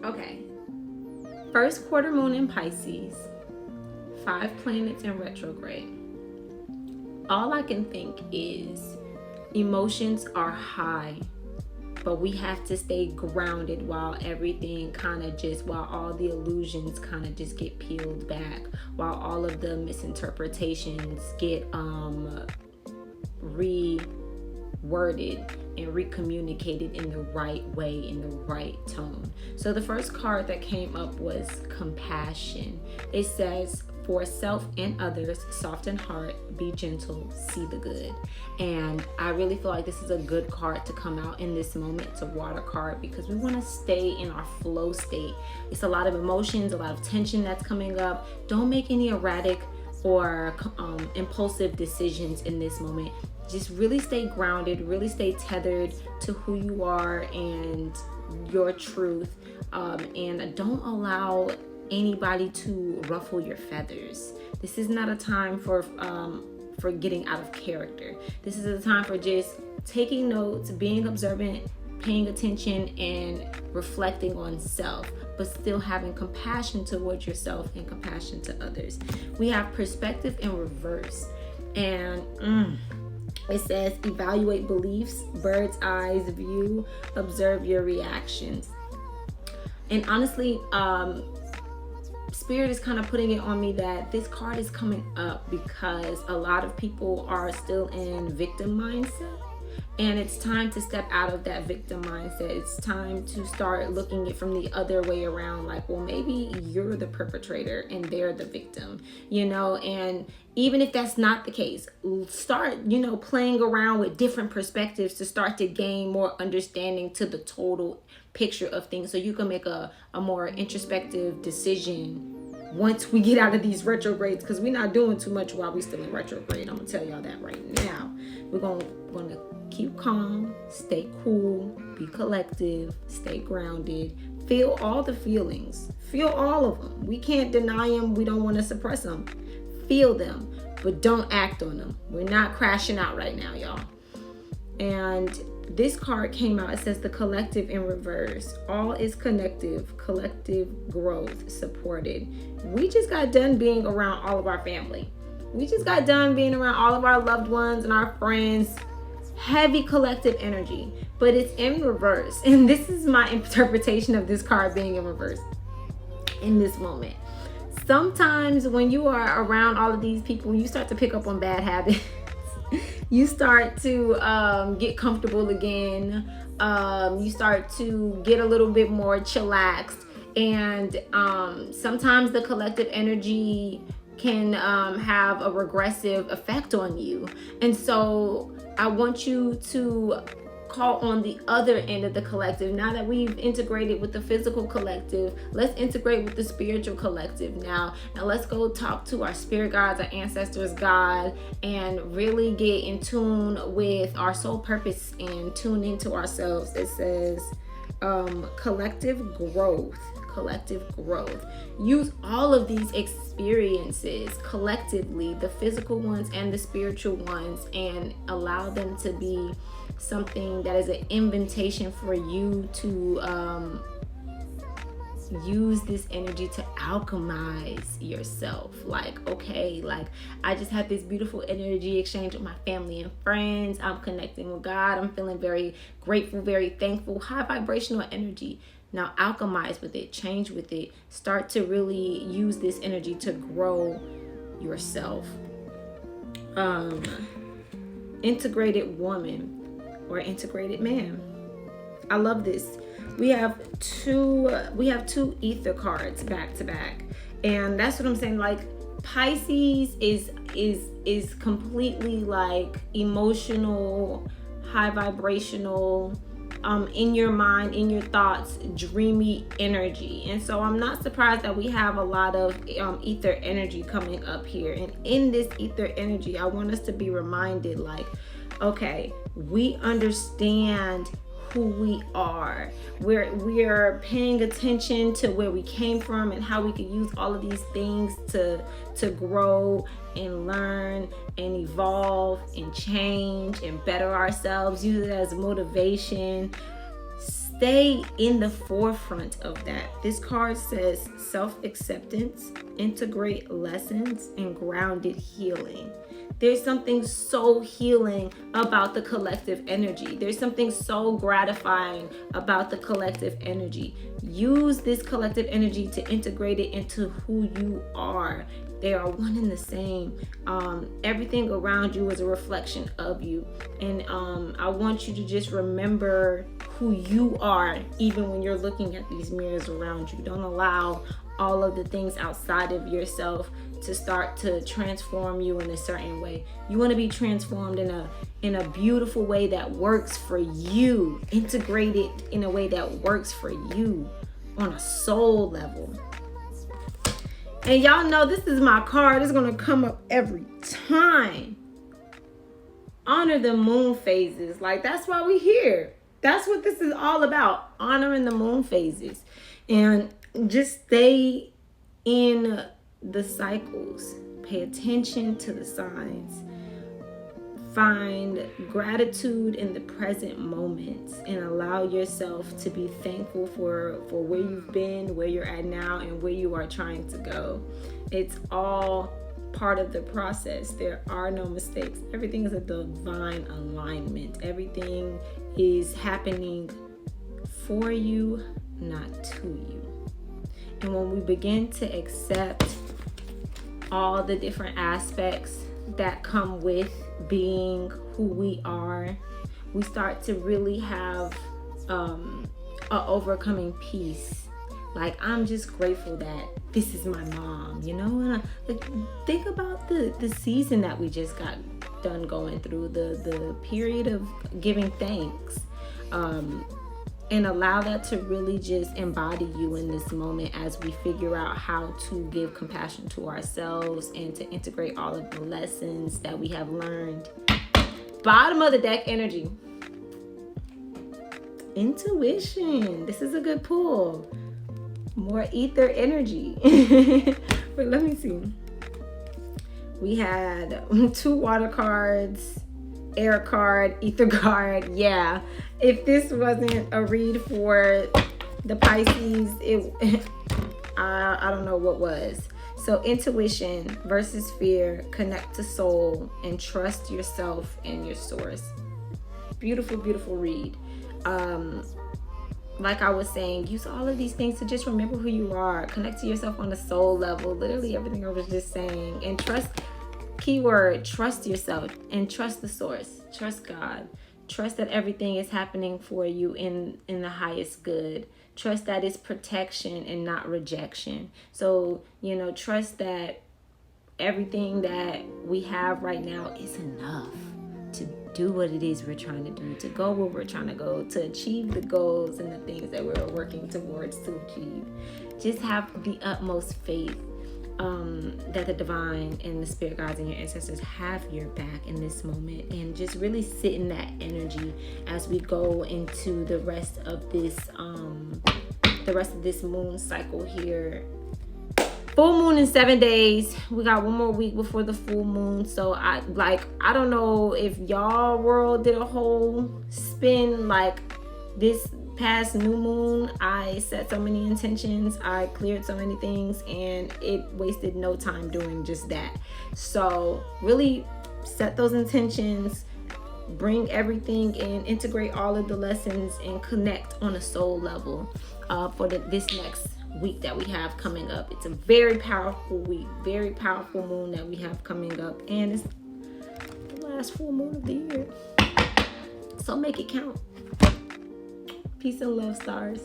Okay. First quarter moon in Pisces. 5 planets in retrograde. All I can think is emotions are high, but we have to stay grounded while everything while all the illusions kind of just get peeled back, while all of the misinterpretations get reworded and recommunicated in the right way, in the right tone. So the first card that came up was compassion. It says, for self and others, soften heart, be gentle, see the good. And I really feel like this is a good card to come out in this moment. It's a water card because we want to stay in our flow state. It's a lot of emotions, a lot of tension that's coming up. Don't make any erratic or impulsive decisions in this moment. Just really stay grounded, really stay tethered to who you are and your truth, and don't allow anybody to ruffle your feathers. This is not a time for getting out of character. This is a time for just taking notes, being observant, paying attention, and reflecting on self, but still having compassion towards yourself and compassion to others. We have perspective in reverse, and it says, evaluate beliefs, bird's eyes view, observe your reactions. And honestly, Spirit is kind of putting it on me that this card is coming up because a lot of people are still in victim mindset. And it's time to step out of that victim mindset. It's time to start looking at it from the other way around. Like, well, maybe you're the perpetrator and they're the victim, and even if that's not the case, start, playing around with different perspectives to start to gain more understanding to the total picture of things, so you can make a more introspective decision once we get out of these retrogrades, because we're not doing too much while we're still in retrograde. I'm gonna tell y'all that right now. We're gonna keep calm, stay cool, be collective, stay grounded, feel all the feelings, feel all of them. We can't deny them, we don't want to suppress them. Feel them, but don't act on them. We're not crashing out right now, y'all. And this card came out. It says the collective in reverse. All is connective, collective growth supported. We just got done being around all of our family. We just got done being around all of our loved ones and our friends. Heavy collective energy, but it's in reverse. And this is my interpretation of this card being in reverse in this moment. Sometimes when you are around all of these people, you start to pick up on bad habits. You start to get comfortable again. You start to get a little bit more chillaxed. And sometimes the collective energy can have a regressive effect on you. And so I want you to call on the other end of the collective. Now that we've integrated with the physical collective, let's integrate with the spiritual collective now. Now let's go talk to our spirit guides, our ancestors, God, and really get in tune with our soul purpose and tune into ourselves. It says collective growth. Use all of these experiences collectively, the physical ones and the spiritual ones, and allow them to be something that is an invitation for you to use this energy to alchemize yourself. I just had this beautiful energy exchange with my family and friends. I'm connecting with God. I'm feeling very grateful, very thankful, high vibrational energy. Now alchemize with it, change with it, start to really use this energy to grow yourself. Integrated woman or integrated man. I love this. We have two ether cards back to back. And that's what I'm saying. Like, Pisces is completely like emotional, high vibrational, in your mind, in your thoughts, dreamy energy. And so I'm not surprised that we have a lot of ether energy coming up here. And in this ether energy, I want us to be reminded, like, okay, we understand who we are. We're paying attention to where we came from and how we can use all of these things to grow and learn and evolve and change and better ourselves. Use it as motivation. stay in the forefront of that. This card says self-acceptance, integrate lessons, and grounded healing. There's something so healing about the collective energy. There's something so gratifying about the collective energy. Use this collective energy to integrate it into who you are. They are one and the same. Everything around you is a reflection of you. And I want you to just remember who you are, even when you're looking at these mirrors around you. Don't allow all of the things outside of yourself to start to transform you in a certain way. You want to be transformed in a beautiful way that works for you. Integrate it in a way that works for you on a soul level. And y'all know this is my card. It's going to come up every time. Honor the moon phases. Like, that's why we here. That's what this is all about. Honoring the moon phases. And just stay in the cycles. Pay attention to the signs. Find gratitude in the present moments and allow yourself to be thankful for where you've been, where you're at now, and where you are trying to go. It's all part of the process. There are no mistakes. Everything is a divine alignment. Everything is happening for you, not to you. And when we begin to accept all the different aspects that come with being who we are, we start to really have a overcoming peace. Like, I'm just grateful that this is my mom, you know? And think about the season that we just got done going through, the period of giving thanks. And allow that to really just embody you in this moment as we figure out how to give compassion to ourselves and to integrate all of the lessons that we have learned. Bottom of the deck energy. Intuition. This is a good pull. More ether energy. But let me see. We had 2 water cards, air card, ether card. Yeah, if this wasn't a read for the Pisces, I don't know what was. So intuition versus fear, connect to soul, and trust yourself and your source. Beautiful, beautiful read. Like I was saying, use all of these things to just remember who you are. Connect to yourself on a soul level. Literally everything I was just saying. And trust, keyword, trust yourself and trust the source. Trust God. Trust that everything is happening for you in the highest good. Trust that it's protection and not rejection. So, trust that everything that we have right now is enough to do what it is we're trying to do, to go where we're trying to go, to achieve the goals and the things that we're working towards to achieve. Just have the utmost faith that the divine and the spirit guides and your ancestors have your back in this moment, and just really sit in that energy as we go into the rest of this moon cycle here. Full moon in 7 days. We got one more week before the full moon. So I don't know if y'all world did a whole spin like this past new moon. I set so many intentions, I cleared so many things, and it wasted no time doing just that. So really set those intentions, bring everything in, integrate all of the lessons, and connect on a soul level for this next week that we have coming up. It's a very powerful week, very powerful moon that we have coming up, and it's the last full moon of the year. So make it count. Peace and love, stars.